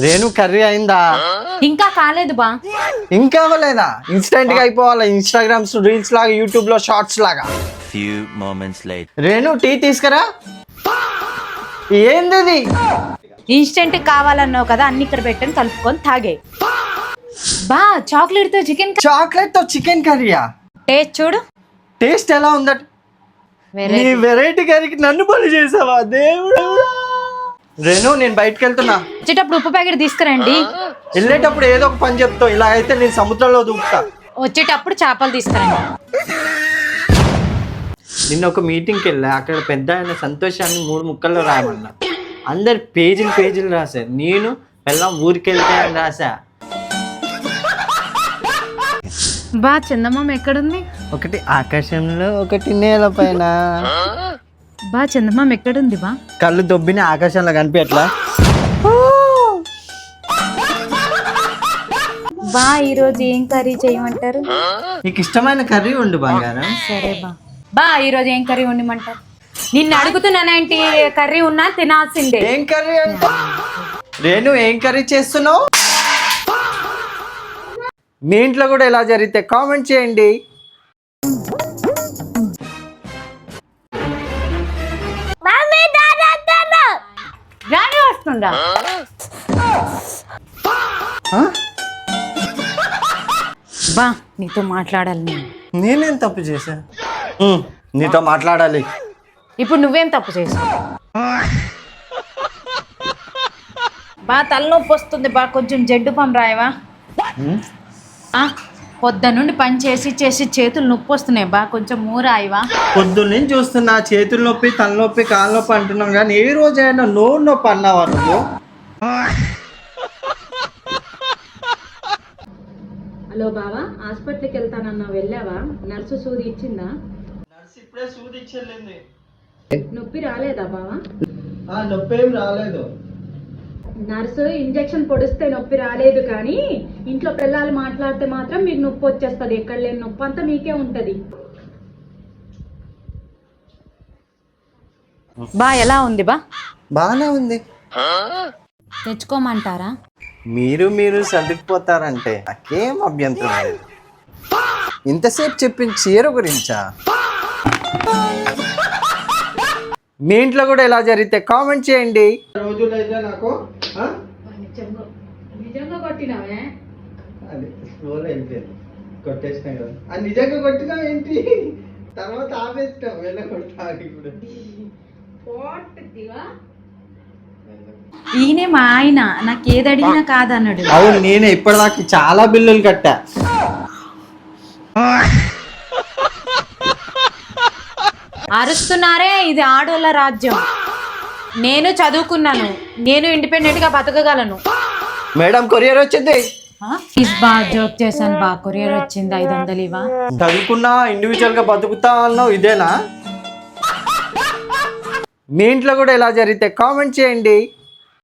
Renu curry అయిందా? ఇంకా కాలేదు బా. ఇంకా అవ్వలేదా? ఇన్స్టెంట్ గా అయిపోవాలా? ఇన్స్టాగ్రామ్స్ రీల్స్ లాగా, యూట్యూబ్ లో షార్ట్స్ లాగా. Few moments later. Renu tea తీసుకురా. ఏంది? ఇన్స్టెంట్ కావాలన్నావు కదా, అన్ని ఇక్కడ పెట్టని కలుపుకొని తాగే. బా చాక్లెట్ తో చికెన్ చాక్లెట్ తో చికెన్ కర్రీయా? టేస్ట్ చూడు. టేస్ట్ ఎలా ఉందట? నీ వెరైటీ కర్రీకి నన్ను బలి చేసావా దేవుడు? రేణు నేను బయటకు వెళ్తున్నా. వచ్చేటప్పుడు ఉప్పు ప్యాకెట్ తీసుకురండి. వెళ్ళేటప్పుడు ఏదో ఒక పని చెప్తావు, ఇలా అయితే నేను సముద్రంలో దూకుతా. వచ్చేటప్పుడు చేపలు తీసుకురండి. నిన్న ఒక మీటింగ్కి వెళ్ళా, అక్కడ పెద్ద ఆయన సంతోషాన్ని 3 ముక్కల్లో రాయమన్నా. అందరు పేజీలు రాశారు. నేను వెళ్ళాం ఊరికి వెళ్తే అని రాసా. బా చందమామ ఎక్కడుంది? ఒకటి ఆకాశంలో, ఒకటి నేల పైన. బా చందమామ ఎక్కడుంది బా? కళ్ళు దొబ్బిని ఆకాశంలో కనిపించట్లా. బా ఈరోజు ఏం కర్రీ చేయమంటారు? నీకు ఇష్టమైన కర్రీ ఉండు బంగారం. సరే బా. బా ఈరోజు ఏం కర్రీ వండమంటారు? నిన్ను అడుగుతున్నానేంటి? కర్రీ ఉన్నా తినాల్సిందే. ఏం కర్రీ అంటే? రేణు ఏం కర్రీ చేస్తున్నావు? మీ ఇంట్లో కూడా ఎలా జరిగితే కామెంట్ చేయండి. రాని వస్తుందా? బా నీతో మాట్లాడాలి నేను. నేనేం తప్పు చేశా? నీతో మాట్లాడాలి. ఇప్పుడు నువ్వేం తప్పు చేసావు? బా తలనొప్పి వస్తుంది బా, కొంచెం జడ్డు పని రాయవా? పొద్దున్నుండి పని చేసి చేతులు నొప్పి వస్తున్నాయి బా, కొంచెం మూరాయివా? పొద్దున్నే చూస్తున్నా చేతుల నొప్పి, తలనొప్పి, కాళ్ళ నొప్పి అంటున్నాం కానీ ఏ రోజైనా నోరు నొప్పి అన్నావా నువ్వు? హలో బావా, హాస్పిటల్కి వెళ్తానన్నా వెళ్ళావా? నర్సు సూది ఇచ్చిందా? నర్సు ఇప్పుడే సూది ఇచ్చేళ్ళింది. నొప్పి రాలేదా బావా? నొప్పి ఏం రాలేదు. నర్సు ఇంజెక్షన్ పొడిస్తే నొప్పి రాలేదు, కానీ ఇంట్లో పిల్లలు మాట్లాడితే మాత్రం మీకు నొప్పి వచ్చేస్తుంది. ఎక్కడ లేని నొప్పి అంతా మీకే ఉంటది. బా ఎలా ఉంది బా? బాగానే ఉంది. తెచ్చుకోమంటారా? మీరు సర్దుకుపోతారంటే నాకేం అభ్యంతరం లేదు. ఇంతసేపు చెప్పిన చీర గురించా? మీ ఇంట్లో కూడా ఎలా జరిగితే కామెంట్ చేయండి. రోజులైతే నాకు నిజంగా కొట్టినావే? అది స్లోలో వెళ్ళిపోయింది, కొట్టేసినా కదా. అది నిజంగా కొట్టినావు ఏంటి? తర్వాత ఆపేస్తాం వెళ్ళ కొడతా. ఇప్పుడు ఈయనే మా ఆయన, నాకు ఏది అడిగినా కాదన్నాడు. అవును, నేనే ఇప్పటిదాకా చాలా బిల్లులు కట్టా. అరుస్తున్నారే, ఇది ఆడోళ్ళ రాజ్యం. నేను చదువుకున్నాను, నేను ఇండిపెండెంట్ గా బతకగలను. మేడం కొరియర్ వచ్చింది. బా జోక్ చేశాను బా, కొరియర్ వచ్చింది 500 ఇవా. చదువుకున్నా ఇండివిజువల్ గా బతుకుతా అన్నావు, ఇదేనా? మీ ఇంట్లో కూడా ఎలా జరిగితే కామెంట్ చేయండి.